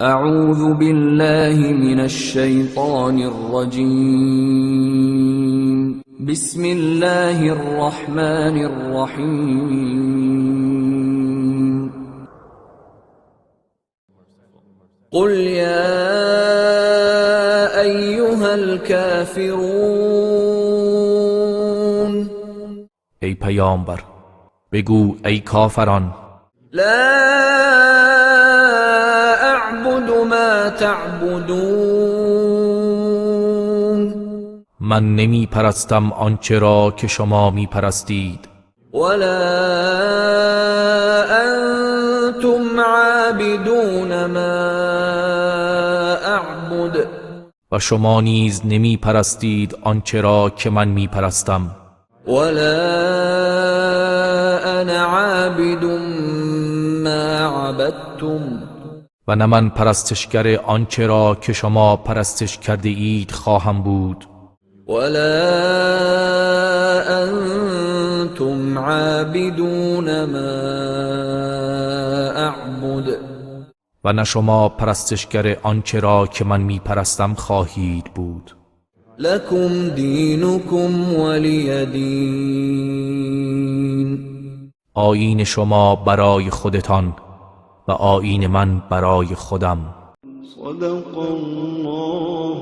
اعوذ بالله من الشیطان الرجیم. بسم الله الرحمن الرحیم. قل یا ایها الكافرون. ای پیامبر بگو ای کافران، لا اعبد ما تعبدون. من نمی پرستم آنچه را که شما می پرستید، ولا انتم عابدون ما اعبد. و شما نیز نمی پرستید آنچه را که من می پرستم، ولا انا عابد ما عبدتم. و نه من پرستشگر آنچه را که شما پرستش کرده اید خواهم بود، ولا انتم عابدون ما اعبد. و نه شما پرستشگر آنچه را که من می پرستم خواهید بود. لکم دینکم ولی دین. آیین شما برای خودتان و آیین من برای خودم. صدق الله